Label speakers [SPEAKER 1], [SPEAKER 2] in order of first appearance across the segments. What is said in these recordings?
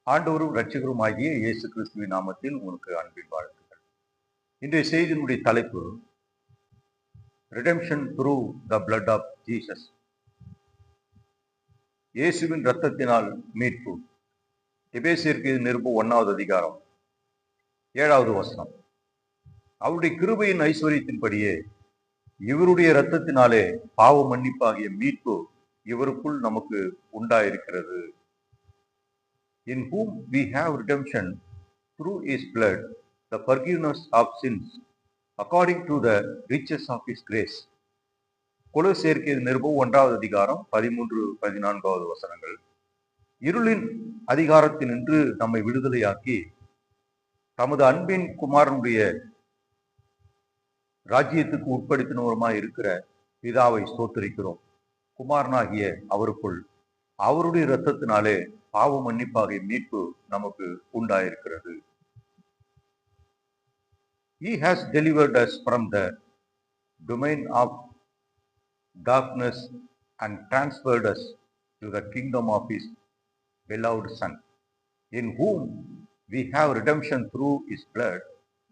[SPEAKER 1] ஆண்டவரும் இரட்சகருமாகிய இயேசு கிறிஸ்துவின் நாமத்தில் உங்களுக்கு அன்பின் வாழ்த்துக்கள். இன்றைய செய்தியினுடைய தலைப்பு redemption through the blood of Jesus. இயேசுவின் இரத்தத்தினால் மீட்பு. எபேசியருக்கு நிருபம் 1வது அதிகாரம் 7வது வசனம். அவருடைய கிருபையின் ஐஸ்வரியத்தின்படியே இவருடைய இரத்தத்தினாலே பாவ மன்னிப்பாகிய மீட்பு இவருக்குள் நமக்கு உண்டாயிருக்கிறது. In whom we have redemption through his blood, the forgiveness of sins, according to the riches of his grace. கொலோசியருக்கு நிருபம் 1வது அதிகாரம் 13-14வது வசனங்கள். இருளின் அதிகாரத்தினின்று நம்மை விடுதலையாக்கி தமது அன்பின் குமாரனுடைய ராஜ்யத்துக்கு உட்படுத்தினவருமாய் இருக்கிற பிதாவை ஸ்தோத்திரிக்கிறோம். குமாரனாகிய அவருக்குள் அவருடைய இரத்தத்தினாலே பாவ மன்னிப்பாகிய மீட்பு நமக்கு உண்டாயிருக்கிறது. He has delivered us from the domain of darkness and transferred us to the kingdom of his beloved Son, in whom we have redemption through his blood,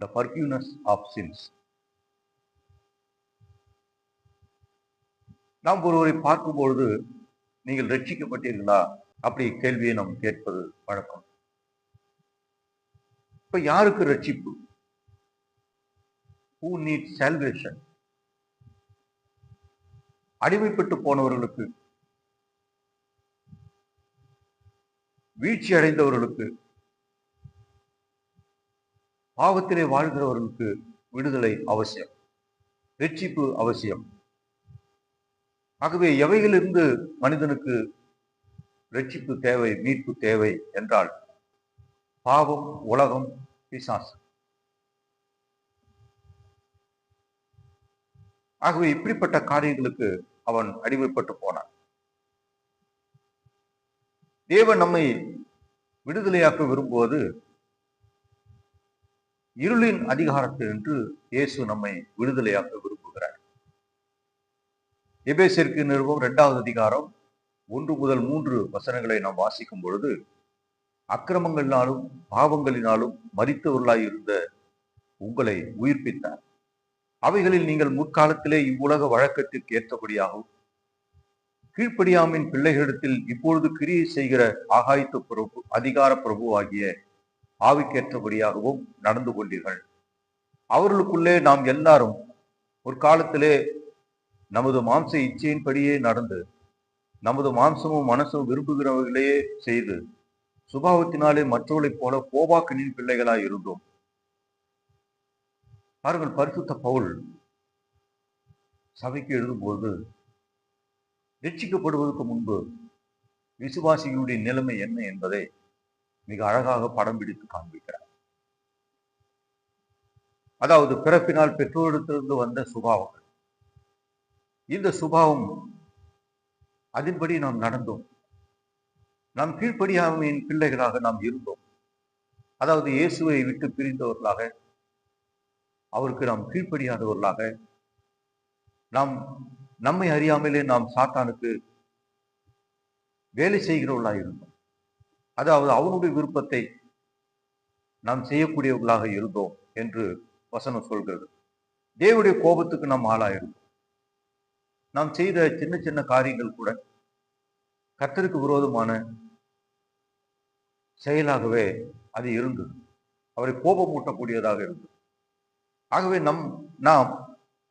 [SPEAKER 1] the forgiveness of sins. நாம் ஒருவரை பார்க்கும்பொழுது நீங்கள் ரட்சிக்கப்பட்டீர்களா அப்படி கேள்வியை நாம் கேட்பது வழக்கம். இப்ப யாருக்கு ரட்சிப்பு? Who needs salvation? அடிமைப்பட்டு போனவர்களுக்கு, வீழ்ச்சி அடைந்தவர்களுக்கு, பாவத்திலே வாழ்கிறவர்களுக்கு விடுதலை அவசியம், ரட்சிப்பு அவசியம். ஆகவே எவைகளிலிருந்து மனிதனுக்கு ரட்சிப்பு தேவை, மீட்பு தேவை என்றால் பாவம், உலகம், பிசாசு. ஆகவே இப்படிப்பட்ட காரியங்களுக்கு அவன் அடிமைப்பட்டு போனான். தேவன் நம்மை விடுதலையாக்க விரும்புவது இருளின் அதிகாரத்தில் என்று இயேசு நம்மை விடுதலையாக்க விரும்புகிறார். எபேசியருக்கு நிருபம் 2வது அதிகாரம் 1 முதல் 3 வசனங்களை நாம் வாசிக்கும் பொழுது, அக்கிரமங்களினாலும் பாவங்களினாலும் மரித்தவர்களாய் இருந்த உங்களை உயிர்ப்பித்தார். அவைகளில் நீங்கள் முற்காலத்திலே இவ்வுலக வழக்கத்திற்கு ஏற்றபடியாகவும் கீழ்ப்படியாமின் பிள்ளைகளிடத்தில் இப்பொழுது கிரியை செய்கிற ஆகாயத்து பிரபு, அதிகார பிரபு ஆகிய ஆவிக்கேற்றபடியாகவும் நடந்து கொண்டீர்கள். அவர்களுக்குள்ளே நாம் எல்லாரும் ஒரு காலத்திலே நமது மாம்ச இச்சையின்படியே நடந்து நமது மாம்சமும் மனசும் விரும்புகிறவர்களையே செய்து சுபாவத்தினாலே மற்றவர்களைப் போல கோபாக்கனின் பிள்ளைகளாய் இருந்தோம். பாருங்கள், பரிசுத்த பவுல் சபைக்கு எழுதும்போது ரட்சிக்கப்படுவதற்கு முன்பு விசுவாசிகளுடைய நிலைமை என்ன என்பதை மிக அழகாக படம் பிடித்து காண்பிக்கிறார். அதாவது பிறப்பினால் பெற்றோரிடத்திலிருந்து வந்த சுபாவங்கள், இந்த சுபாவம் அதன்படி நாம் நடந்தோம். நாம் கீழ்ப்படியாமையின் பிள்ளைகளாக நாம் இருந்தோம். அதாவது இயேசுவை விட்டு பிரிந்தவர்களாக, அவருக்கு நாம் கீழ்ப்படியாதவர்களாக, நாம் நம்மை அறியாமலே நாம் சாத்தானுக்கு வேலை செய்கிறவர்களாக இருந்தோம். அதாவது அவனுடைய விருப்பத்தை நாம் செய்யக்கூடியவர்களாக இருந்தோம் என்று வசனம் சொல்கிறது. தேவனுடைய கோபத்துக்கு நாம் ஆளாயிருந்தோம். நாம் செய்த சின்ன சின்ன காரியங்கள் கூட கர்த்தருக்கு விரோதமான செயலாகவே அது இருந்தது. அவரை கோபமூட்டக்கூடியதாக இருந்தது. ஆகவே நாம்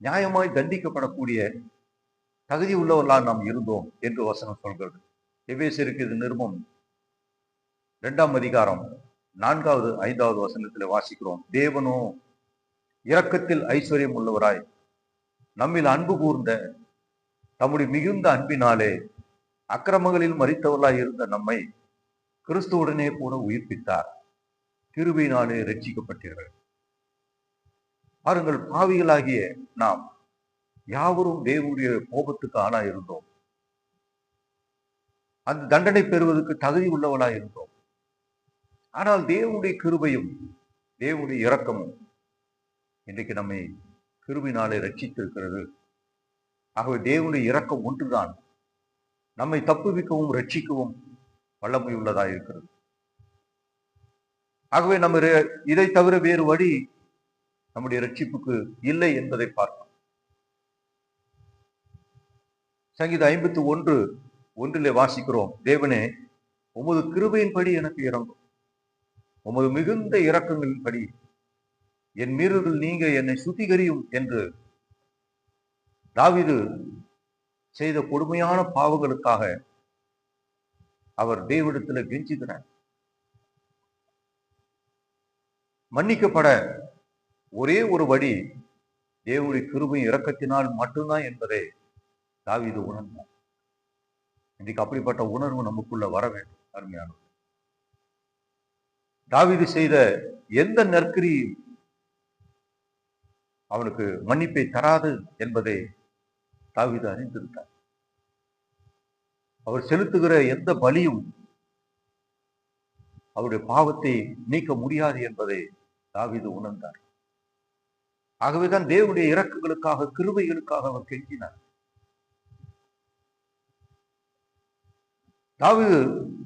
[SPEAKER 1] நியாயமாய் தண்டிக்கப்படக்கூடிய தகுதி உள்ளவர்களாக நாம் இருந்தோம் என்று வசனம் சொல்கிறது. எபேசியருக்கு இது நிருபம் 2ஆம் அதிகாரம் 4வது 5வது வசனத்தில் வாசிக்கிறோம். தேவனோ இரக்கத்தில் ஐஸ்வர்யம் உள்ளவராய் நம்மில் அன்பு கூர்ந்த தம்முடைய மிகுந்த அன்பினாலே அக்கிரமங்களில் மரித்தவர்களாய் இருந்த நம்மை கிறிஸ்துவுடனே கூட உயிர்ப்பித்தார். கிருபையினாலே ரட்சிக்கப்பட்டீர்கள். பாருங்கள், பாவிகளாகிய நாம் யாவரும் தேவனுடைய கோபத்துக்கு ஆளாய் இருந்தோம். அந்த தண்டனை பெறுவதற்கு தகுதி உள்ளவளாய் இருந்தோம். ஆனால் தேவனுடைய கிருபையும் தேவனுடைய இரக்கமும் இன்றைக்கு நம்மை கிருபையினாலே ரட்சித்திருக்கிறது. ஆகவே தேவனுடைய இரக்கம் ஒன்றுதான் நம்மை தப்புவிக்கவும் ரட்சிக்கவும் வல்லமை உள்ளதாக இருக்கிறது. ஆகவே நம்ம இதை தவிர வேறு வழி நம்முடைய ரட்சிப்புக்கு இல்லை என்பதை பார்க்கிறோம். சங்கீதம் 51:1 வாசிக்கிறோம், தேவனே உமது கிருபையின்படி எனக்கு இறங்கும், உமது மிகுந்த இரக்கங்களின்படி என் மீறுதல் நீங்க என்னை சுத்திகரியும் என்று தாவீது செய்த கொடுமையான பாவங்களுக்காக அவர் தேவனிடத்தில் கெஞ்சுகிறார். மன்னிக்கப்பட ஒரே ஒரு வழி தேவனுடைய கிருபை இரக்கத்தினால் மட்டும்தான் என்பதை தாவீது உணர்ந்தார். இன்றைக்கு அப்படிப்பட்ட உணர்வு நமக்குள்ள வர வேண்டும். அருமையான தாவீது செய்த எந்த நற்கிரி அவனுக்கு மன்னிப்பை தராது என்பதை தாவீது அறிந்திருந்தார். அவர் செலுத்துகிற எந்த பலியும் அவருடைய பாவத்தை நீக்க முடியாது என்பதை தாவீது உணர்ந்தார். ஆகவேதான் தேவனுடைய இரக்கங்களுக்காக, கிருபைகளுக்காக அவர் கெஞ்சினார். தாவீது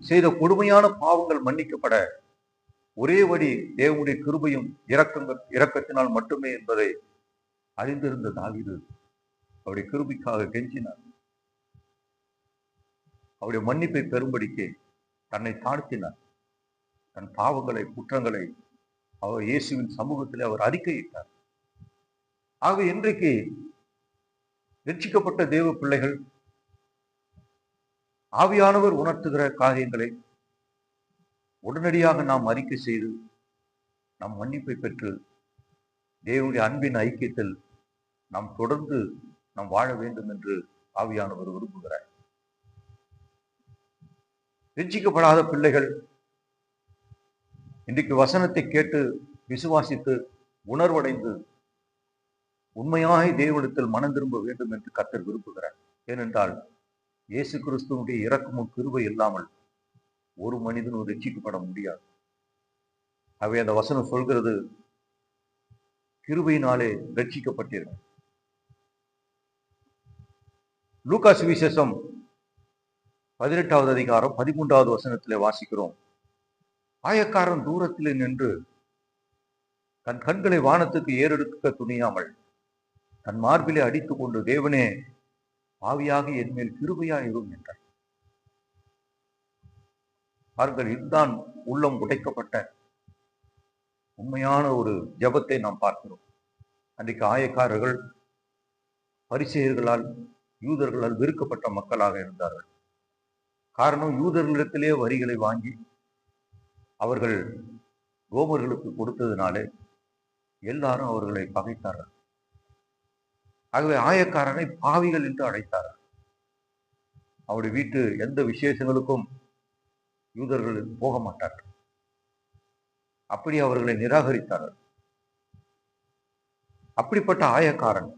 [SPEAKER 1] செய்த கொடுமையான பாவங்கள் மன்னிக்கப்பட ஒரே வழி தேவனுடைய கிருபையும் இரக்கத்தினால் மட்டுமே என்பதை அறிந்திருந்த தாவீது அவருடைய கிருபைக்காக கெஞ்சினார். அவருடைய மன்னிப்பை பெறும்படிக்கு தன்னை தாழ்த்தினார். தன் பாவங்களை, குற்றங்களை அவர் இயேசுவின் சமூகத்தில் அவர் அறிக்கையிட்டார். ஆகவே இன்றைக்கு ரட்சிக்கப்பட்ட தேவ பிள்ளைகள் ஆவியானவர் உணர்த்துகிற காரியங்களை உடனடியாக நாம் அறிக்கை செய்து நாம் மன்னிப்பை பெற்று தேவனுடைய அன்பின் ஐக்கியத்தில் நாம் தொடர்ந்து நாம் வாழ வேண்டும் என்று ஆவியானவர் விரும்புகிறார். ரட்சிக்கப்படாத பிள்ளைகள் இன்றைக்கு வசனத்தை கேட்டு விசுவாசித்து உணர்வடைந்து உண்மையாய் தேவனிடத்தில் மனம் திரும்ப வேண்டும் என்று கர்த்தர் விரும்புகிறார். ஏனென்றால் இயேசு கிறிஸ்துவனுடைய இரக்கமும் கிருபை இல்லாமல் ஒரு மனிதனும் ரட்சிக்கப்பட முடியாது. அவை அந்த வசனம் சொல்கிறது, கிருபையினாலே ரட்சிக்கப்பட்டீர்கள். லூக்கா சுவிசேஷம் 18வது அதிகாரம் 13வது வசனத்திலே வாசிக்கிறோம், ஆயக்காரன் தூரத்திலே நின்று தன் கண்களை வானத்துக்கு ஏறெடுக்க துணியாமல் தன் மார்பிலே அடித்துக் கொண்டு, தேவனே ஆவியாக என் மேல் கிருபையாயிரும் என்றார். பாருங்கள், இதுதான் உள்ளம் உடைக்கப்பட்ட உண்மையான ஒரு ஜெபத்தை நாம் பார்க்கிறோம். அன்றைக்கு ஆயக்காரர்கள் பரிசேயர்களால், யூதர்களால் வெறுக்கப்பட்ட மக்களாக இருந்தார்கள். காரணம், யூதர்களிடத்திலே வரிகளை வாங்கி அவர்கள் ரோமர்களுக்கு கொடுத்ததினாலே எல்லாரும் அவர்களை பகைத்தார்கள். ஆகவே ஆயக்காரனை பாவிகள் என்று அழைத்தார்கள். அவருடைய வீட்டு எந்த விசேஷங்களுக்கும் யூதர்கள் போக மாட்டார்கள். அப்படி அவர்களை நிராகரித்தார்கள். அப்படிப்பட்ட ஆயக்காரன்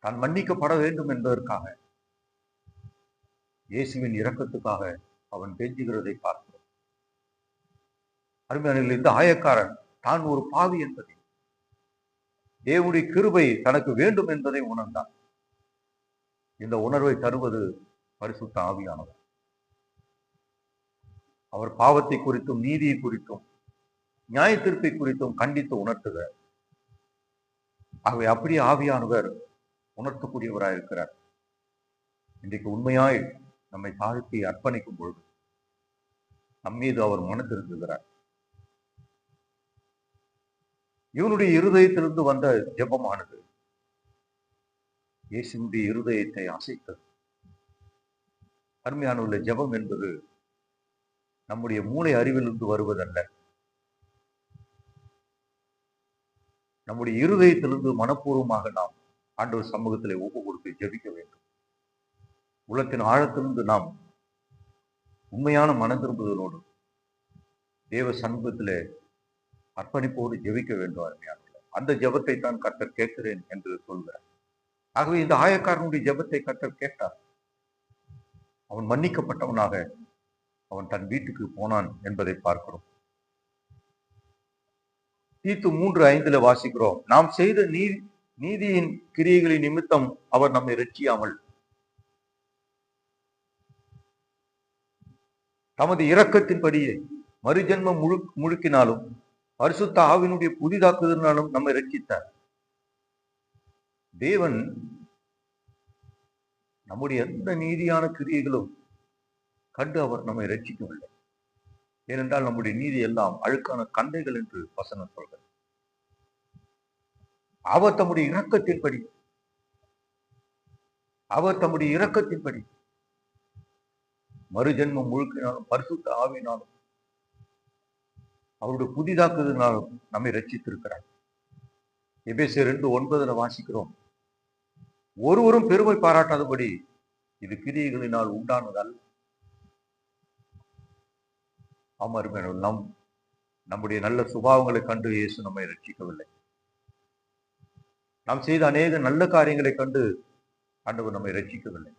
[SPEAKER 1] தான் மன்னிக்கப்பட வேண்டும் என்பதற்காக, இயேசுவின் இரக்கத்துக்காக அவன் கெஞ்சுகிறதை பார்க்கிறோம். அருமையானவர்களே, இந்த ஆயக்காரன் தான் ஒரு பாவி என்பதை, தேவனுடைய கிருபை தனக்கு வேண்டும் என்பதை உணர்ந்தான். இந்த உணர்வை தருவது பரிசுத்த ஆவியானவர். அவர் பாவத்தை குறித்தும், நீதியை குறித்தும், நியாய தீர்ப்பை குறித்தும் கண்டித்து உணர்த்துகிறார். ஆகவே அப்படியே ஆவியானவர் உணர்த்தக்கூடியவராக இருக்கிறார். இன்றைக்கு உண்மையாய் நம்மை தாழ்த்தி அர்ப்பணிக்கும் பொழுது நம் மீது அவர் மனதிருந்துகிறார். இவனுடைய இருதயத்திலிருந்து வந்த ஜெபமானது இயேசுவினுடைய இருதயத்தை அசைத்தது. அருமையான உள்ள ஜெபம் என்பது நம்முடைய மூளை அறிவிலிருந்து வருவதல்ல, நம்முடைய இருதயத்திலிருந்து மனப்பூர்வமாக நாம் ஆண்டவர் சமூகத்திலே ஒப்பு கொடுத்து ஜெபிக்க வேண்டும். உள்ளத்தின் ஆழத்திலிருந்து நாம் உண்மையான மன திரும்புதலோடு தேவ சமூகத்திலே அர்ப்பணிப்போடு ஜெபிக்க வேண்டும். அருமையானவர்களே, அந்த ஜெபத்தை தான் கர்த்தர் கேட்கிறேன் என்று சொல்கிறார். ஆகவே இந்த ஆயக்காரனுடைய ஜெபத்தை கர்த்தர் கேட்டார். அவன் மன்னிக்கப்பட்டவனாக அவன் தன் வீட்டுக்கு போனான் என்பதை பார்க்கிறோம். தீத்து 3:5 வாசிக்கிறோம், நாம் செய்த நீதியின் கிரியைகளின் நிமித்தம் அவர் நம்மை ரட்சியாமல் தமது இரக்கத்தின்படியே மறுஜென்மம் முழுக்கினாலும் பரிசுத்த ஆவியினுடைய புதிதாக்குதலினாலும் நம்மை ரட்சித்தார். தேவன் நம்முடைய எந்த நீதியான கிரியைகளும் கண்டு அவர் நம்மை ரட்சிக்கவில்லை. ஏனென்றால் நம்முடைய நீதி எல்லாம் அழுக்கான கந்தைகள் என்று வசனம் சொல்கிறது. அவர் தம்முடைய இரக்கத்தின்படி மறுஜென்மம் முழுக்கினாலும் பரிசுத்த ஆவியினாலும் அவருடைய புதிதாக்குதலினாலும் நம்மை ரட்சித்திருக்கிறார். எபேசியர் 2:9 வாசிக்கிறோம், ஒருவரும் பெருமை பாராட்டாதபடி இது கிரியைகளினால் உண்டானதல்ல. நம்முடைய நல்ல சுபாவங்களை கண்டு இயேசு நம்மை ரட்சிக்கவில்லை. நாம் செய்த அநேக நல்ல காரியங்களை கண்டு ஆண்டவர் நம்மை ரட்சிக்கவில்லை.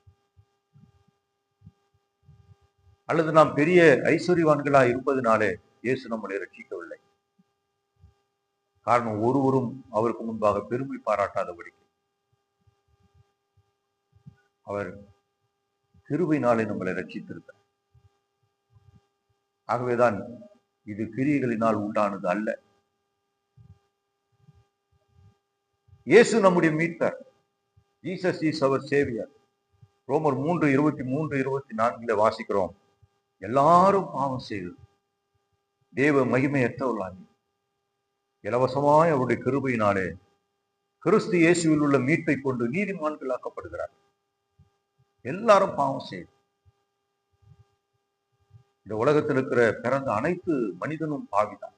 [SPEAKER 1] அல்லது நாம் பெரிய ஐஸ்வர்யவான்களா இருப்பதனாலே இயேசு நம்மை ரட்சிக்கவில்லை. காரணம், ஒருவரும் அவருக்கு முன்பாக பெருமை பாராட்டாதபடி அவர் கிருபையினாலே நம்மளை ரட்சித்திருக்கிறார். ஆகவேதான் இது கிரியைகளினால் உண்டானது அல்ல. இயேசு நம்முடைய மீட்பர். ஜீசஸ் இஸ் அவர் சேவியர். ரோமர் 3:23-24 வாசிக்கிறோம், எல்லாரும் பாவம் செய்து தேவ மகிமையற்றவர்களாகி இலவசமாய் அவருடைய கிருபையினாலே கிறிஸ்து இயேசுவில் உள்ள மீட்பை கொண்டு நீதிமான்களாக்கப்படுகிறார். எல்லாரும் பாவம் செய்து, இந்த உலகத்தில் இருக்கிற பிறந்த அனைத்து மனிதனும் பாவிதான்.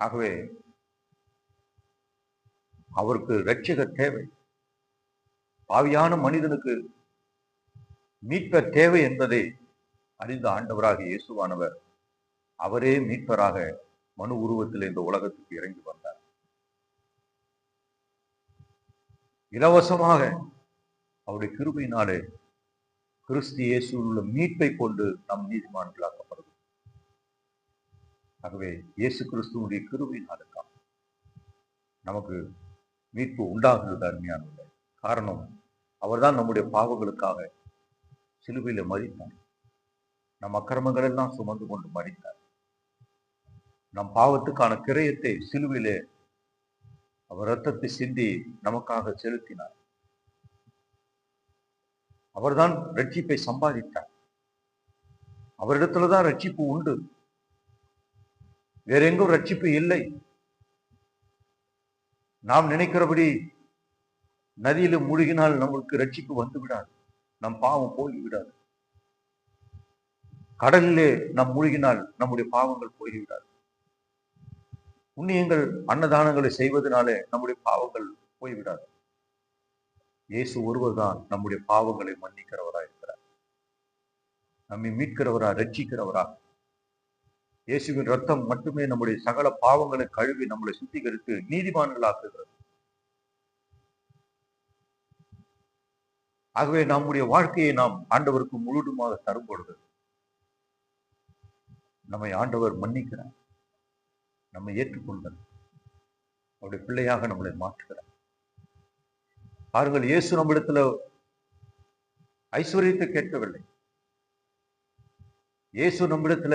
[SPEAKER 1] ஆகவே அவருக்கு இரட்சகர் தேவை. பாவியான மனிதனுக்கு மீட்பர் தேவை என்பதை அறிந்த ஆண்டவராக இயேசுவானவர் அவரே மீட்பராக மனு உருவத்தில் இந்த உலகத்துக்கு இறங்கி வந்தார். இலவசமாக அவருடைய கிருபையினாலே கிறிஸ்து இயேசுவில் உள்ள மீட்பை கொண்டு நாம் நீதிமான்களாக்கப்படுவோம். ஆகவே இயேசு கிறிஸ்துவனுடைய கிருபையினால்தான் நமக்கு மீட்பு உண்டாகிறது. அருமையானது காரணம், அவர்தான் நம்முடைய பாவங்களுக்காக சிலுவையில மரித்தார். நம் அக்கிரமங்கள் எல்லாம் சுமந்து கொண்டு மரித்தார். நம் பாவத்துக்கான கிரயத்தை சிலுவையிலே அவர் இரத்தத்தை சிந்தி நமக்காக செலுத்தினார். அவர்தான் ரட்சிப்பை சம்பாதித்தார். அவரிடத்துலதான் ரட்சிப்பு உண்டு, வேற எங்கும் ரட்சிப்பு இல்லை. நாம் நினைக்கிறபடி நதியில மூழ்கினால் நம்மளுக்கு ரட்சிப்பு வந்து விடாது, நம் பாவம் போய்விடாது. கடலிலே நாம் மூழ்கினால் நம்முடைய பாவங்கள் போய்விடாது. புண்ணியங்கள் அன்னதானங்களை செய்வதனாலே நம்முடைய பாவங்கள் போய்விடாது. இயேசு ஒருவர் தான் நம்முடைய பாவங்களை மன்னிக்கிறவரா இருக்கிறார், நம்மை மீட்கிறவரா, ரட்சிக்கிறவரா. இயேசுவின் ரத்தம் மட்டுமே நம்முடைய சகல பாவங்களை கழுவி நம்மளை சுத்திகரித்து நீதிமான்களாக்குகிறது. ஆகவே நம்முடைய வாழ்க்கையை நாம் ஆண்டவருக்கு முழுவதுமாக தரும் பொழுது நம்மை ஆண்டவர் மன்னிக்கிறார், நம்மை ஏற்றுக்கொள்கிறார், அவருடைய பிள்ளையாக நம்மளை மாற்றுகிறார். பாருங்கள், இயேசு நம்மிடத்துல ஐஸ்வர்யத்தை கேட்கவில்லை. இயேசு நம்மிடத்துல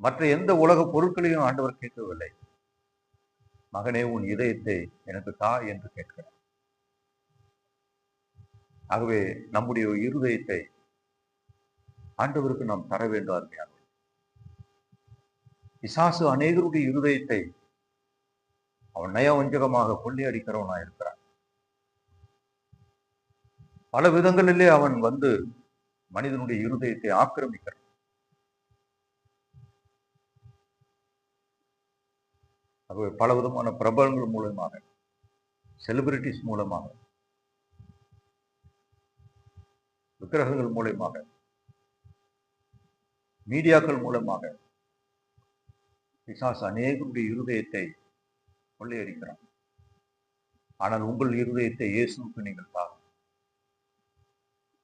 [SPEAKER 1] மற்ற எந்த உலக பொருட்களையும் ஆண்டவர் கேட்கவில்லை. மகனே, உன் இதயத்தை எனக்கு தா என்று கேட்கிறார். ஆகவே நம்முடைய இருதயத்தை ஆண்டவருக்கு நாம் தர வேண்டும். அருமையான பிசாசு அநேகருடைய இருதயத்தை அவன் நயவஞ்சகமாக கொள்ளையடிக்கிறவனாக இருக்கிறான். பல விதங்களிலே அவன் வந்து மனிதனுடைய இருதயத்தை ஆக்கிரமிக்கிறான். ஆகவே பல விதமான பிரபலங்கள் மூலமாக, செலிபிரிட்டிஸ் மூலமாக, விக்கிரகங்கள் மூலமாக, மீடியாக்கள் மூலமாக பிசாசு அநேகருடைய இருதயத்தை கொள்ளையடிக்கிறான். ஆனால் உங்கள் இருதயத்தை இயேசுவுக்கு நீங்கள் தாங்க.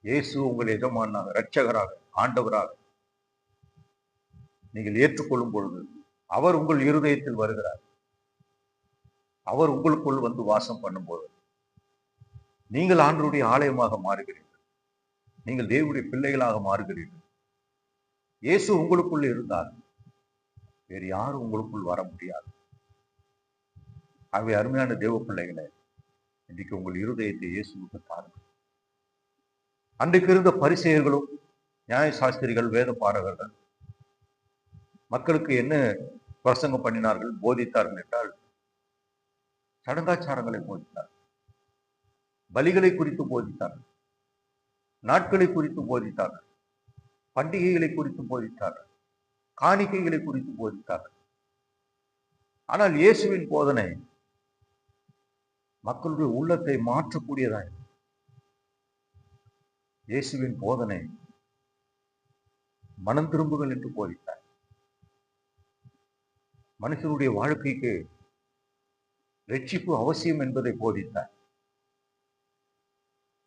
[SPEAKER 1] இயேசு உங்கள் எஜமானாக, இரட்சகராக, ஆண்டவராக நீங்கள் ஏற்றுக்கொள்ளும் பொழுது அவர் உங்கள் இருதயத்தில் வருகிறார். அவர் உங்களுக்குள் வந்து வாசம் பண்ணும்போது நீங்கள் ஆண்டவருடைய ஆலயமாக மாறுகிறீர்கள், நீங்கள் தேவனுடைய பிள்ளைகளாக மாறுகிறீர்கள். இயேசு உங்களுக்குள் இருந்தால் வேறு யாரும் உங்களுக்குள் வர முடியாது. ஆகவே அருமையான தேவ பிள்ளைகளை, இன்றைக்கு உங்கள் இருதயத்தை இயேசுவுக்கு தாருங்கள். அன்றைக்கு இருந்த பரிசேயர்களும் நியாய சாஸ்திரிகள், வேத பாரகர்கள் மக்களுக்கு என்ன பிரசங்கம் பண்ணினார்கள், போதித்தார்கள் என்றால் சடங்காச்சாரங்களை போதித்தார்கள், பலிகளை குறித்து போதித்தார்கள், நாட்களை குறித்து போதித்தார்கள், பண்டிகைகளை குறித்து போதித்தார்கள், காணிக்கைகளை குறித்து போதித்தார்கள். ஆனால் இயேசுவின் போதனை மக்களுடைய உள்ளத்தை மாற்றக்கூடியதாய். இயேசுவின் போதனை மனம் திரும்புகள் என்று போதித்தார். மனுஷனுடைய வாழ்க்கைக்கு ரட்சிப்பு அவசியம் என்பதை போதித்தார்.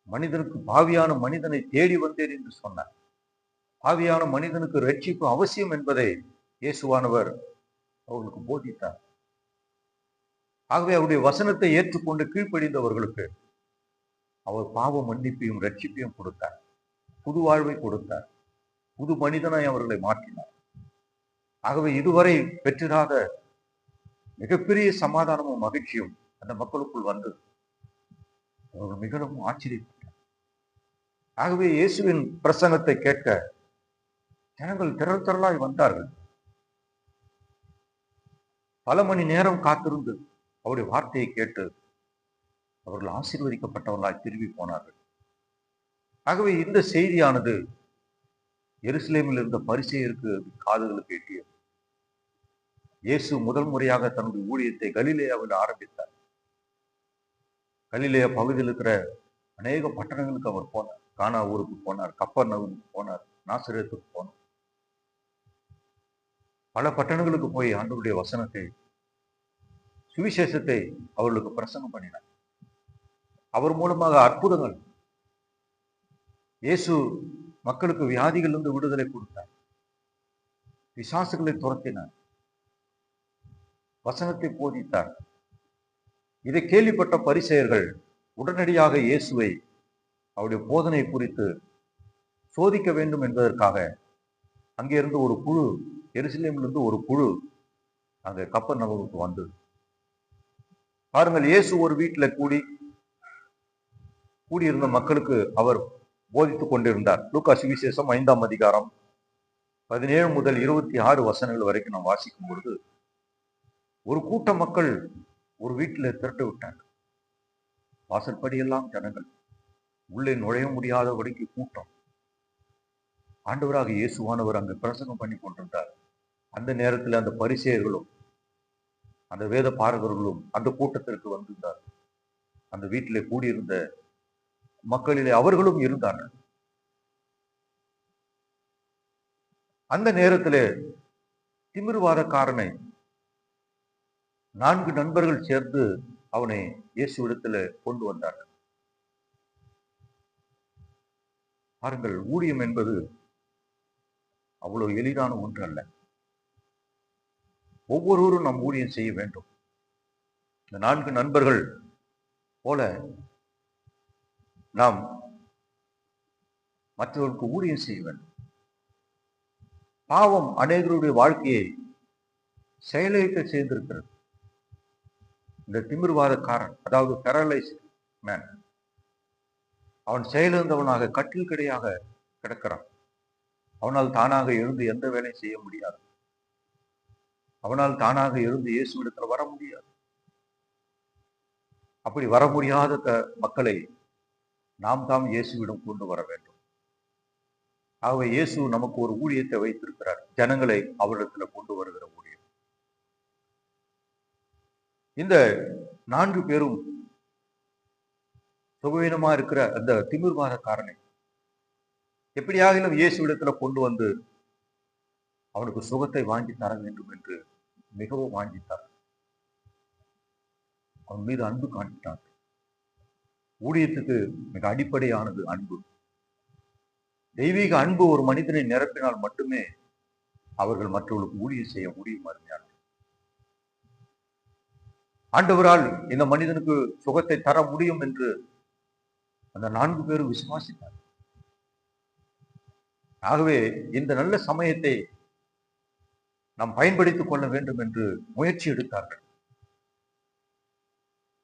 [SPEAKER 1] மனிதனுக்கு பாவியான மனிதனை தேடி வந்தேன் என்று சொன்னார். பாவியான மனிதனுக்கு ரட்சிப்பு அவசியம் என்பதை இயேசுவானவர் அவர்களுக்கு போதித்தார். ஆகவே அவருடைய வசனத்தை ஏற்றுக்கொண்டு கீழ்ப்படிந்தவர்களுக்கு அவர் பாவ மன்னிப்பையும் ரட்சிப்பையும் கொடுத்தார், புது வாழ்வை கொடுத்தார், புது மனிதனாய் அவர்களை மாற்றினார். ஆகவே இதுவரை பெற்றிராத மிகப்பெரிய சமாதானமும் மகிழ்ச்சியும் அந்த மக்களுக்குள் வந்தது. அவர்கள் மிகவும் ஆச்சரியப்பட்டார். ஆகவே இயேசுவின் பிரசங்கத்தை கேட்க ஜனங்கள் திரள் திரளாய் வந்தார்கள். பல மணி நேரம் காத்திருந்து அவருடைய வார்த்தையை கேட்டு அவர்கள் ஆசீர்வதிக்கப்பட்டவர்களாய் திரும்பி போனார்கள். ஆகவே இந்த செய்தியானது எருசலேமில் இருந்த பரிசேயருக்கு காதுகளுக்கு எட்டியது. இயேசு முதல் முறையாக தன்னுடைய ஊழியத்தை கலிலேயாவில் ஆரம்பித்தார். கலிலேயா பகுதியில் இருக்கிற அநேக பட்டணங்களுக்கு அவர் போனார். கானா ஊருக்கு போனார், கப்பர்நகூமுக்கு போனார், நாசரேத்துக்கு போனார். பல பட்டணங்களுக்கு போய் ஆண்டவருடைய வசனத்தை, சுவிசேஷத்தை அவர்களுக்கு பிரசங்கம் பண்ணினார். அவர் மூலமாக அற்புதங்கள், இயேசு மக்களுக்கு வியாதிகளிலிருந்து விடுதலை கொடுத்தார், பிசாசுகளை துரத்தினார், வசனத்தை போதித்தார். இதை கேள்விப்பட்ட பரிசேயர்கள் உடனடியாக இயேசுவை அவருடைய போதனை குறித்து சோதிக்க வேண்டும் என்பதற்காக அங்கிருந்து ஒரு குழு, எருசலேமிலிருந்து ஒரு குழு அங்கே கப்பர்நகூமுக்கு வந்தது. பாருங்கள், இயேசு ஒரு வீட்டில் கூடியிருந்த மக்களுக்கு அவர் போதித்துக் கொண்டிருந்தார். லூக்கா சுவிசேஷம் 5ஆம் அதிகாரம் 17 முதல் 26 வசனங்கள் வரைக்கும் நாம் வாசிக்கும் பொழுது, ஒரு கூட்ட மக்கள் ஒரு வீட்டில் திரட்டு விட்டாங்க. வாசற்படியெல்லாம் ஜனங்கள், உள்ளே நுழைய முடியாதபடிக்கு கூட்டம். ஆண்டவராக இயேசுவானவர் அங்கு பிரசங்கம் பண்ணி கொண்டிருந்தார். அந்த நேரத்தில் அந்த பரிசேயர்களும் அந்த வேத பாரகர்களும் அந்த கூட்டத்திற்கு வந்திருந்தார். அந்த வீட்டிலே கூடியிருந்த மக்களிலே அவர்களும் இருந்தார்கள். அந்த நேரத்திலே திமிர்வாதக்காரனை 4 நண்பர்கள் சேர்ந்து அவனை இயேசுவிடத்துல கொண்டு வந்தார்கள். பாருங்கள், ஊழியம் என்பது அவ்வளவு எளிதான ஒன்று அல்ல. ஒவ்வொருவரும் நாம் ஊழியம் செய்ய வேண்டும். இந்த 4 நண்பர்கள் போல நாம் மற்றவர்களுக்கு ஊழியம் செய்ய வேண்டும். பாவம் அநேகருடைய வாழ்க்கையை செயலிழக்க செய்திருக்கிறது. இந்த திமிர்வாதக்காரன், அதாவது பேரலைஸ்ட் மேன், அவன் செயலிழந்தவனாக கட்டில் கிடையாக கிடக்கிறான். அவனால் தானாக எழுந்து எந்த வேலையும் செய்ய முடியாது. அவனால் தானாக எழுந்து இயேசுவிடத்தில் வர முடியாது. அப்படி வர முடியாத மக்களை நாம் தாம் இயேசுவிடம் கொண்டு வர வேண்டும். ஆகவே இயேசு நமக்கு ஒரு ஊழியத்தை வைத்திருக்கிறார், ஜனங்களை அவரிடத்துல கொண்டு வருகிற ஊழியம். இந்த 4 பேரும் சுகவீனமா இருக்கிற அந்த திமிர்வாதக்காரனை எப்படியாகிலும் இயேசுவிடத்துல கொண்டு வந்து அவனுக்கு சுகத்தை வாங்கி தர வேண்டும் என்று மிகவும் வாங்கித்தார். அவன் மீது அன்பு காண்பித்தார். ஊழியத்துக்கு மிக அடிப்படையானது அன்பு. தெய்வீக அன்பு ஒரு மனிதனை நிரப்பினால் மட்டுமே அவர்கள் மற்றவர்களுக்கு ஊழியம் செய்ய முடியும். அருமையான ஆண்டவரால் இந்த மனிதனுக்கு சுகத்தை தர முடியும் என்று அந்த 4 பேரும் விசுவாசித்தார். ஆகவே இந்த நல்ல சமயத்தை நாம் பயன்படுத்திக் கொள்ள வேண்டும் என்று முயற்சி எடுத்தார்கள்.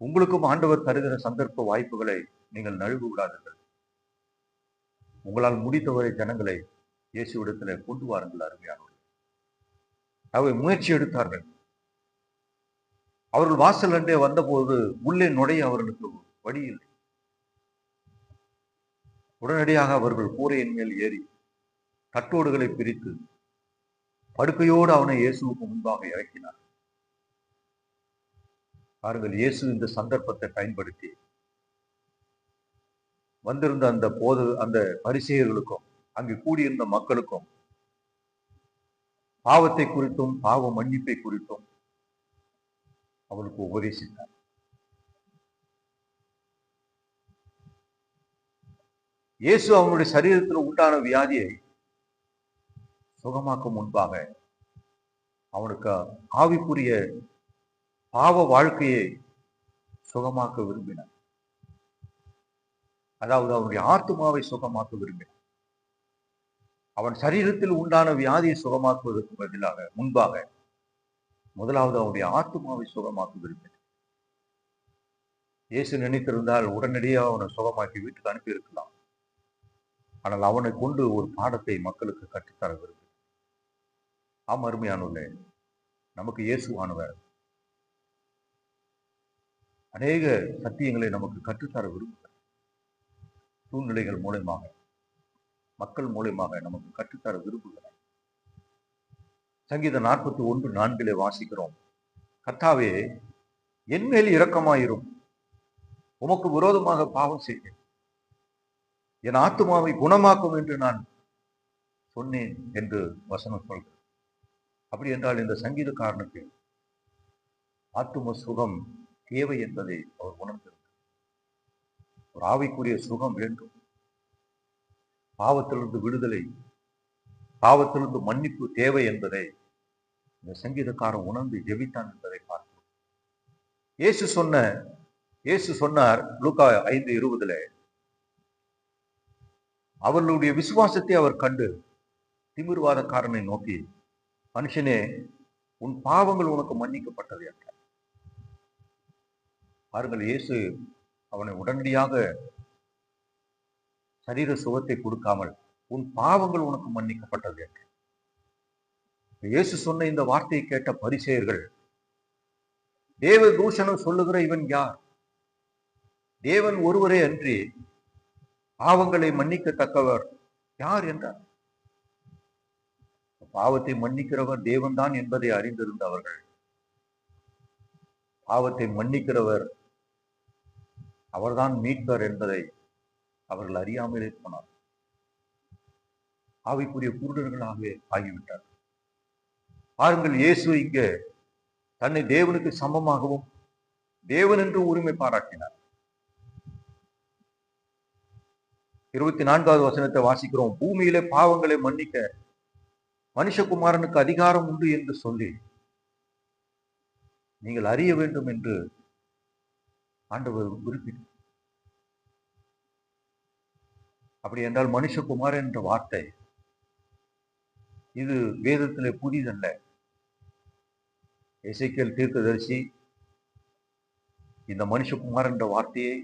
[SPEAKER 1] உங்களுக்கும் ஆண்டவர் தருகிற சந்தர்ப்ப வாய்ப்புகளை நீங்கள் நழுவு விடாதீர்கள். உங்களால் முடித்தவரை ஜனங்களை இயேசுவிடத்தில் கொண்டு வாருங்கள். அருமையானவர்கள், ஆகவே முயற்சி எடுத்தார்கள். அவர்கள் வாசல் அண்டே வந்தபோது உள்ளே நுழைய அவர்களுக்கு வழி இல்லை. உடனடியாக அவர்கள் கூரையின் மேல் ஏறி தட்டோடுகளை பிரித்து படுக்கையோடு அவனை இயேசுவுக்கு முன்பாக இறக்கினார். பாருங்கள், இயேசு இந்த சந்தர்ப்பத்தை பயன்படுத்தி வந்திருந்த அந்த பரிசேயர்களுக்கும் அங்கு கூடியிருந்த மக்களுக்கும் பாவத்தை குறித்தும் பாவ மன்னிப்பை குறித்தும் அவளுக்கு உபதேசித்தார். இயேசு அவனுடைய சரீரத்தில் உண்டான வியாதியை சுகமாக்கும் முன்பாக அவனுக்கு ஆவிக்குரிய பாவ வாழ்க்கையை சுகமாக்க விரும்பினார். அதாவது அவனுடைய ஆத்துமாவை சுகமாக்க விரும்பினார். அவன் சரீரத்தில் உண்டான வியாதியை சுகமாக்குவதற்கு பதிலாக முன்பாக முதலாவது அவனுடைய ஆத்துமாவை சுகமாக்க விரும்பினார். இயேசு நினைத்திருந்தால் உடனடியாக அவனை சுகமாக்கி வீட்டுக்கு அனுப்பி இருக்கலாம். ஆனால் அவனை கொண்டு ஒரு பாடத்தை மக்களுக்கு கற்றுத்தர விரும்பினார். ஆம் அருமையானவர்களே, நமக்கு இயேசுவானவர் அநேக சத்தியங்களை நமக்கு கற்றுத்தர விரும்புகிறார். சூழ்நிலைகள் மூலமாக, மக்கள் மூலமாக நமக்கு கற்றுத்தர விரும்புகிறார். சங்கீதம் 41:4 வாசிக்கிறோம், கர்த்தாவே என் மேல் இரக்கமாயிரும், உமக்கு விரோதமாக பாவம் செய்தேன், என் ஆத்துமாவை குணமாக்கும் என்று நான் சொன்னேன் என்று வசனம் சொல்கிறேன். அப்படி என்றால் இந்த சங்கீதக்காரனுக்கு ஆத்தும சுகம் தேவை என்பதை அவர் உணர்ந்திருந்தார். ஒரு ஆவிக்குரிய சுகம் வேண்டும். பாவத்திலிருந்து விடுதலை, பாவத்திலிருந்து மன்னிப்பு தேவை என்பதை இந்த சங்கீதக்காரன் உணர்ந்து ஜெபித்தான் என்பதை பார்க்கிறோம். இயேசு சொன்னார் லூக்கா 5:20, அவர்களுடைய விசுவாசத்தை அவர் கண்டு திமிர்வாதக்காரனை நோக்கி, மனுஷனே, உன் பாவங்கள் உனக்கு மன்னிக்கப்பட்டது என்றார். பாருங்கள், இயேசு அவனை உடனடியாக சரீர சுகத்தை கொடுக்காமல் உன் பாவங்கள் உனக்கு மன்னிக்கப்பட்டது என்றார். இயேசு சொன்ன இந்த வார்த்தையை கேட்ட பரிசேயர்கள், தேவ தூஷணம் சொல்லுகிற இவன் யார்? தேவன் ஒருவரே அன்றி பாவங்களை மன்னிக்கத்தக்கவர் யார் என்றார். பாவத்தை மன்னிக்கிறவர் தேவன்தான் என்பதை அறிந்திருந்தவர்கள் பாவத்தை மன்னிக்கிறவர் அவர்தான் மீட்பர் என்பதை அவர்கள் அறியாமலே போனார். ஆவிக்குரிய குருடர்களாகவே ஆகிவிட்டார். பாருங்கள், இயேசு இங்கே தன்னை தேவனுக்கு சமமாகவும் தேவன் என்று உரிமை பாராட்டினார். 24வது வசனத்தை வாசிக்கிறோம், பூமியிலே பாவங்களை மன்னிக்க மனுஷகுமாரனுக்கு அதிகாரம் உண்டு என்று சொல்லி நீங்கள் அறிய வேண்டும் என்று ஆண்டவர் குறிப்பிட்டார். அப்படி என்றால் மனுஷகுமாரன் என்ற வார்த்தை இது வேதத்திலே புதிதல்ல. எசேக்கியேல் தீர்க்கதரிசி இந்த மனுஷகுமாரன் என்ற வார்த்தையை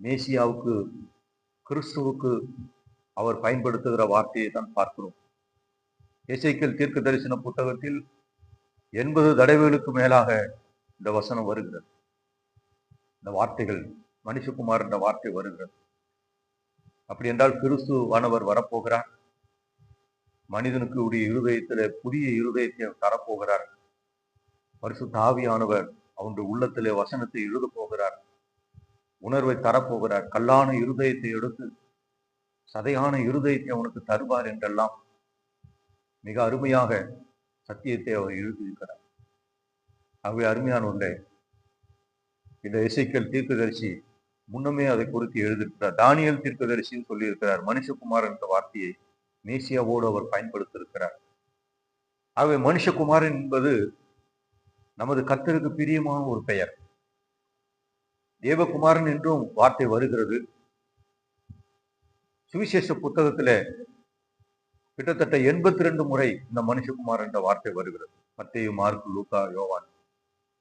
[SPEAKER 1] மேசியாவுக்கு, கிறிஸ்துவுக்கு அவர் பயன்படுத்துகிற வார்த்தையை தான் பார்க்கிறோம். எசேக்கியேல் தீர்க்க தரிசன புத்தகத்தில் 80 தடவைகளுக்கு மேலாக இந்த வசனம் வருகிறது. இந்த வார்த்தைகள், மனுஷகுமார் என்ற வார்த்தை வருகிறது. அப்படி என்றால் கிறிஸ்துவானவர் வரப்போகிறார். மனிதனுக்கு உடைய இருதயத்திலே புதிய இருதயத்தை தரப்போகிறார். பரிசுத்த ஆவியானவர் அவனுடைய உள்ளத்திலே வசனத்தை எழுத போகிறார். உணர்வை தரப்போகிறார். கல்லான இருதயத்தை எடுத்து சதையான இருதயத்தை அவனுக்கு தருவார் என்றெல்லாம் மிக அருமையாக சத்தியத்தை அவர் எழுதியிருக்கிறார். ஆகவே அருமையானவர்களே, இந்த எசேக்கியேல் தீர்க்கதரிசி முன்னமே அதை குறித்து எழுதியிருக்கிறார். தானியேல் தீர்க்கதரிசின்னு சொல்லியிருக்கிறார். மனுஷகுமார் என்ற வார்த்தையை மேசியாவோடு அவர் பயன்படுத்தியிருக்கிறார். ஆகவே மனுஷகுமாரன் என்பது நமது கர்த்தருக்கு பிரியமான ஒரு பெயர். தேவகுமாரன் என்றும் வார்த்தை வருகிறது. சுவிசேஷ புத்தகத்திலே கிட்டத்தட்ட 82 முறை இந்த மனுஷகுமார் என்ற வார்த்தை வருகிறது. மத்தேயு, மார்க், லூக்கா, யோவான்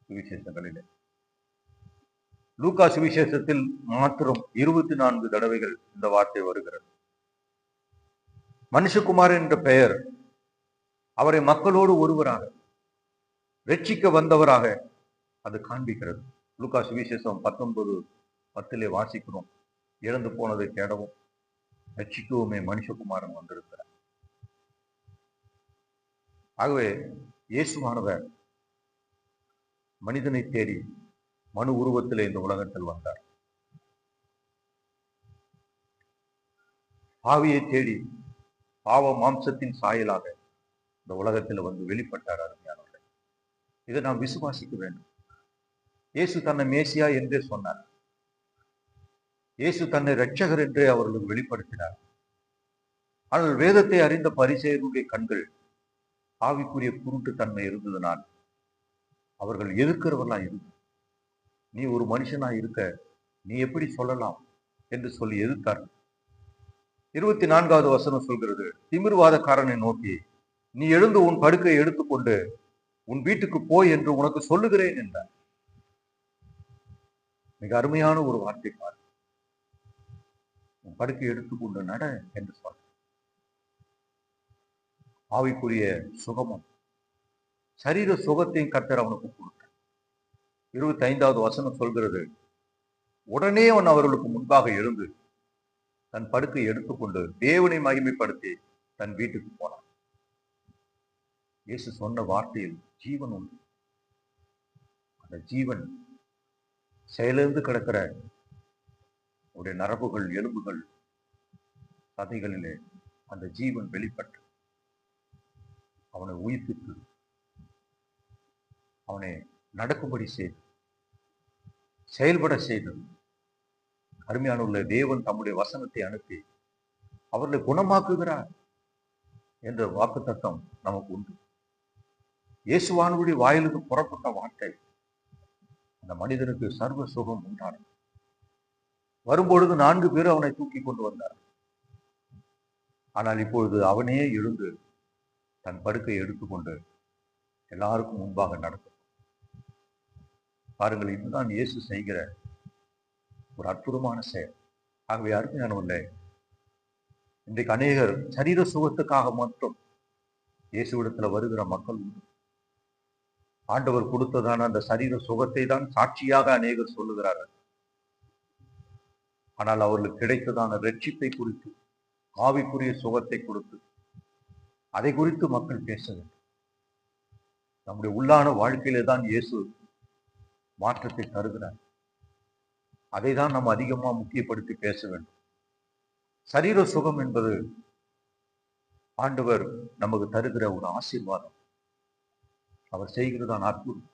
[SPEAKER 1] சுவிசேஷங்களிலே. லூக்கா சுவிசேஷத்தில் மாத்திரம் 24 தடவைகள் இந்த வார்த்தை வருகிறது. மனுஷகுமார் என்ற பெயர் அவரை மக்களோடு ஒருவராக ரட்சிக்க வந்தவராக அது காண்பிக்கிறது. லூக்கா சுவிசேஷம் 19:10 வாசிக்கிறோம். இழந்து போனதை தேடவும் ரட்சிக்கவுமே மனுஷகுமாரன் வந்திருக்கிறார். ஆகவே இயேசுவானவர் மனிதனை தேடி மனு உருவத்திலே இந்த உலகத்தில் வந்தார். பாவியை தேடி பாவ மாம்சத்தின் சாயலாக இந்த உலகத்தில் வந்து வெளிப்பட்டார். அருமையானவர்களே, இதை நாம் விசுவாசிக்க வேண்டும். இயேசு தன்னை மேசியா என்றே சொன்னார். இயேசு தன்னை இரட்சகர் என்றே அவர்களுக்கு வெளிப்படுத்தினார். ஆனால் வேதத்தை அறிந்த பரிசேயருடைய கண்கள் ஆவிக்குரிய குருட்டு தன்மை இருந்ததனால் அவர்கள் எதிர்க்கிறவர்களா இருந்து, நீ ஒரு மனுஷனா இருக்க நீ எப்படி சொல்லலாம் என்று சொல்லி எதிர்த்தார்கள். 24வது வசனம் சொல்கிறது, திமிர்வாதக்காரனை நோக்கி, நீ எழுந்து உன் படுக்கையை எடுத்துக்கொண்டு உன் வீட்டுக்கு போய் என்று உனக்கு சொல்லுகிறேன் என்றார். மிக அருமையான ஒரு வார்த்தை பாரு. உன் படுக்கை எடுத்துக்கொண்டு நட என்று சொன்ன ஆவிக்குரிய சுகமும் சரீர சுகத்தையும் கர்த்தர் அவனுக்கு கொடுத்தார். 25வது வசனம் சொல்கிறது, உடனே அவன் அவர்களுக்கு முன்பாக எழுந்து தன் படுக்கை எடுத்துக்கொண்டு தேவனை மகிமைப்படுத்தி தன் வீட்டுக்கு போனான். இயேசு சொன்ன வார்த்தையில் ஜீவன் உண்டு. அந்த ஜீவன் செயலிழந்து கிடக்கிற உடைய நரம்புகள், எலும்புகள், சதைகளிலே அந்த ஜீவன் வெளிப்பட்டு அவனை உயிர்ப்பித்து அவனை நடக்கும்படி செய்து செயல்பட செய்தது. அருமையான உள்ள தேவன் தம்முடைய வசனத்தை அனுப்பி அவர்களை குணமாக்குகிறார் என்ற வாக்குத்தத்தம் நமக்கு உண்டு. இயேசுவானுடைய வாயிலிருந்து புறப்பட்ட வார்த்தை அந்த மனிதனுக்கு சர்வ சுகம் உண்டானது. வரும்பொழுது 4 பேர் அவனை தூக்கி கொண்டு வந்தார். ஆனால் இப்பொழுது அவனே எழுந்து தன் படுக்கையை எடுத்துக்கொண்டு எல்லாருக்கும் முன்பாக நடக்கும். பாருங்கள், இதுதான் இயேசு செய்கிற ஒரு அற்புதமான செயல். ஆகவே அருமையானவர்களே, இன்றைக்கு அநேகர் சரீர சுகத்துக்காக மட்டும் இயேசுவிடத்துல வருகிற மக்கள் உண்டு. ஆண்டவர் கொடுத்ததான அந்த சரீர சுகத்தை தான் சாட்சியாக அநேகர் சொல்லுகிறார்கள். ஆனால் அவர்களுக்கு கிடைத்ததான ரட்சிப்பை குறித்து, ஆவிக்குரிய சுகத்தை கொடுத்து அதை குறித்து மக்கள் பேச வேண்டும். நம்முடைய உள்ளான வாழ்க்கையிலே தான் இயேசு மாற்றத்தை தருகிறார். அதை தான் நாம் அதிகமா முக்கியப்படுத்தி பேச வேண்டும். சரீர சுகம் என்பது ஆண்டவர் நமக்கு தருகிற ஒரு ஆசீர்வாதம். அவர் செய்கிறதான் அற்புதம்.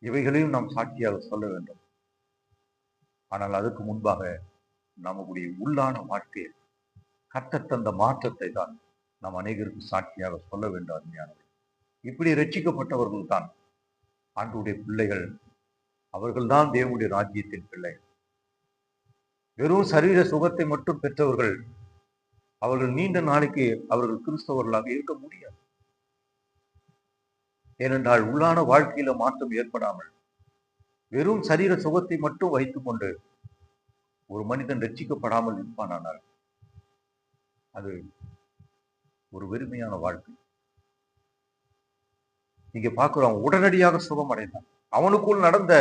[SPEAKER 1] இவைகளையும் நாம் சாட்சியாக சொல்ல வேண்டும். ஆனால் அதற்கு முன்பாக நம்முடைய உள்ளான வாழ்க்கையில் கர்த்தர் தந்த மாற்றத்தை தான் நாம் அநேகருக்கு சாட்சியாக சொல்ல வேண்டும். அருமையானவர்கள், இப்படி ரட்சிக்கப்பட்டவர்கள் தான் ஆண்டவருடைய பிள்ளைகள். அவர்கள்தான் தேவனுடைய ராஜ்யத்தின் பிள்ளை. வெறும் சரீர சுகத்தை மட்டும் பெற்றவர்கள் அவர்கள் நீண்ட நாளைக்கு அவர்கள் கிறிஸ்தவர்களாக இருக்க முடியாது. ஏனென்றால் உள்ளான வாழ்க்கையில மாற்றம் ஏற்படாமல் வெறும் சரீர சுகத்தை மட்டும் வைத்துக் கொண்டு ஒரு மனிதன் ரட்சிக்கப்படாமல் இருப்பானால் அது ஒரு வெறுமையான வாழ்க்கை. இங்க பார்க்கிறோம், உடனடியாக சுகம் அடைந்தான். அவனுக்குள் நடந்த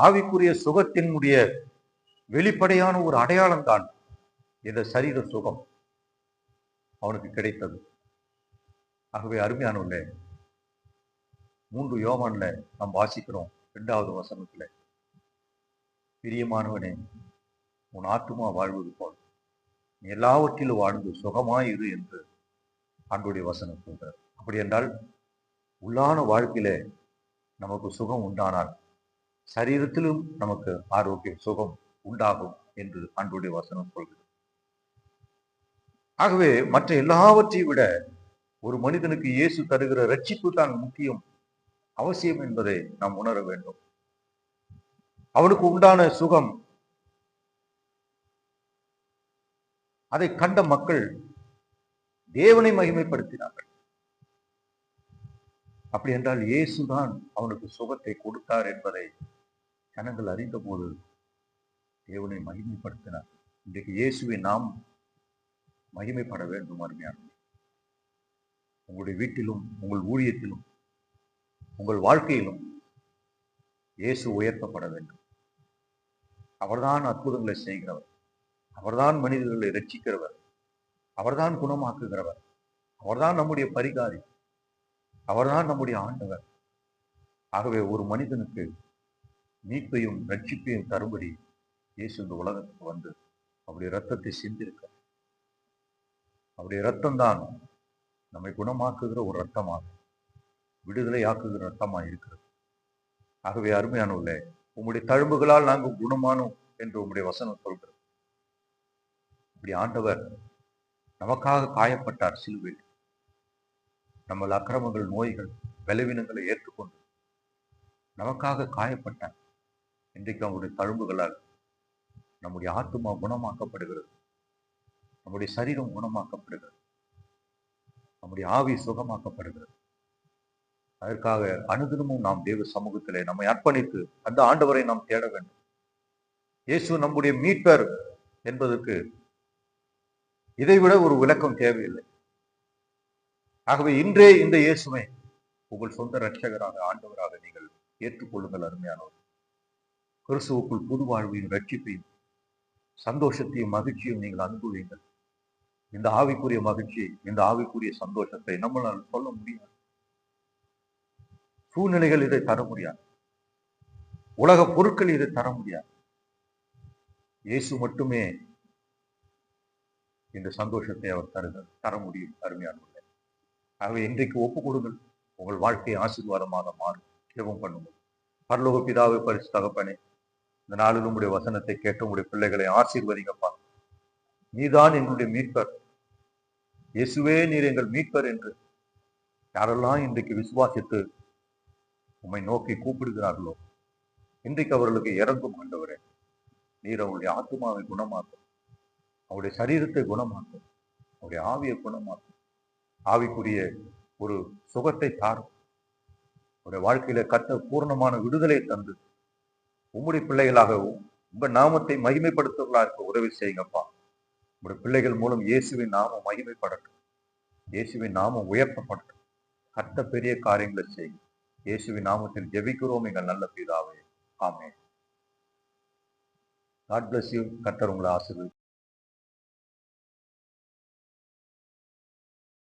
[SPEAKER 1] ஆவிக்குரிய சுகத்தினுடைய வெளிப்படையான ஒரு அடையாளம் தான் இந்த சரீர சுகம் அவனுக்கு கிடைத்தது. ஆகவே அருமையானவர்களே, 3 யோவான்ல நாம் வாசிக்கிறோம் 2வது வசனத்துல, பிரியமானவனே, உன் ஆத்துமா வாழ்வது போல் நீ எல்லாவற்றிலும் வாழ்ந்து சுகமாயிரு என்று ஆண்டவருடைய வசனம் சொல்றார். அப்படி என்றால் உள்ளான வாழ்க்கையில நமக்கு சுகம் உண்டானால் சரீரத்திலும் நமக்கு ஆரோக்கியம், சுகம் உண்டாகும் என்று ஆண்டவருடைய வசனம் சொல்கிறது. ஆகவே மற்ற எல்லாவற்றையும் விட ஒரு மனிதனுக்கு இயேசு தருகிற ரட்சிப்பு தான் முக்கியம், அவசியம் என்பதை நாம் உணர வேண்டும். அவனுக்கு உண்டான சுகம் அதை கண்ட மக்கள் தேவனை மகிமைப்படுத்தினார்கள். அப்படி என்றால் இயேசுதான் அவனுக்கு சுகத்தை கொடுத்தார் என்பதை ஜனங்கள் அறிந்த போது தேவனை மகிமைப்படுத்தினார். இன்றைக்கு இயேசுவை நாம் மகிமைப்பட வேண்டும். அருமையான உங்களுடைய வீட்டிலும், உங்கள் ஊழியத்திலும், உங்கள் வாழ்க்கையிலும் இயேசு உயர்த்தப்பட வேண்டும். அவர்தான் அற்புதங்களை செய்கிறவர், அவர்தான் மனிதர்களை ரட்சிக்கிறவர், அவர்தான் குணமாக்குகிறவர், அவர்தான் நம்முடைய பரிகாரி, அவர்தான் நம்முடைய ஆண்டவர். ஆகவே ஒரு மனிதனுக்கு மீட்பையும் ரட்சிப்பையும் தரும்படி இயேசு இந்த உலகத்துக்கு வந்து அவருடைய ரத்தத்தை சிந்திருக்க, அவருடைய ரத்தம் தான் நம்மை குணமாக்குகிற ஒரு ரத்தமாக, விடுதலை ஆக்குகிற ரத்தமாக இருக்கிறது. ஆகவே அருமையானவர்களே, உங்களுடைய தழும்புகளால் நாங்கள் குணமானோம் என்று உங்களுடைய வசனம் சொல்கிறது. இப்படி ஆண்டவர் நமக்காக காயப்பட்டார் சிலுவையில். நம்ம அக்கிரமங்கள், நோய்கள், பலவீனங்களை ஏற்றுக்கொண்டு நமக்காக காயப்பட்டார். இன்றைக்கு அவருடைய தழும்புகளால் நம்முடைய ஆத்துமா குணமாக்கப்படுகிறது, நம்முடைய சரீரம் குணமாக்கப்படுகிறது, நம்முடைய ஆவி சுகமாக்கப்படுகிறது. அதற்காக அனுதினமும் நாம் தேவ சமூகத்திலே நம்மை அர்ப்பணித்து அந்த ஆண்டவரை நாம் தேட வேண்டும். இயேசு நம்முடைய மீட்பர் என்பதற்கு இதைவிட ஒரு விளக்கம் தேவையில்லை. ஆகவே இன்றே இந்த இயேசுவை உங்கள் சொந்த இரட்சகராக, ஆண்டவராக நீங்கள் ஏற்றுக்கொள்ளுங்கள். அருமையானவர், கிறிஸ்துவுக்குள் புது வாழ்வையும் ரட்சிப்பையும் சந்தோஷத்தையும் மகிழ்ச்சியும் நீங்கள் அனுபவியுங்கள். இந்த ஆவிக்குரிய மகிழ்ச்சி, இந்த ஆவிக்குரிய சந்தோஷத்தை நம்மளால் சொல்ல முடியாது. சூழ்நிலைகள் இதை தர முடியாது, உலக பொருட்கள் இதை தர முடியாது. இயேசு மட்டுமே இந்த சந்தோஷத்தை அவர் தர முடியும். அருமையானவர்களே, ஆகவே இன்றைக்கு ஒப்புக் கொடுங்கள். உங்கள் வாழ்க்கை ஆசீர்வாதமாக மாறும். ஜெபம் பண்ணுங்கள். பரலோக பிதாவை, பரிசு தகப்பனே, இந்த நாளில் உங்களுடைய வசனத்தை கேட்டு உங்களுடைய பிள்ளைகளை ஆசீர்வதிங்கப்பா. நீதான் எங்களுடைய மீட்பர், இயேசுவே நீர் எங்கள் மீட்பர் என்று யாரெல்லாம் இன்றைக்கு விசுவாசித்து உம்மை நோக்கி கூப்பிடுகிறார்களோ, இன்றைக்கு அவர்களுக்கு இறங்கும். ஆண்டவரே, நீர் அவருடைய ஆத்மாவை குணமாக்கும், அவருடைய சரீரத்தை குணமாக்கும், அவருடைய ஆவியை குணமாக்கும், ஆவிக்குரிய ஒரு சுகத்தை தாரும். அவருடைய வாழ்க்கையில கர்த்தர் பூர்ணமான விடுதலை தந்து உம்முடைய பிள்ளைகளாகவும் உங்க நாமத்தை மகிமைப்படுத்துவர்களா இருக்க உதவி செய்யுங்கப்பா. உங்களுடைய பிள்ளைகள் மூலம் இயேசுவின் நாமம் மகிமைப்படட்டும், இயேசுவின் நாமம் உயர்த்தப்படட்டும். கர்த்தர் பெரிய காரியங்களை செய்யும். இயேசுவின் நாமத்தில் ஜெபிக்கிறோம் எங்கள் நல்ல பிதாவே, ஆமென். God bless you. கர்த்தர் உங்களை ஆசீர்வதிப்பார்.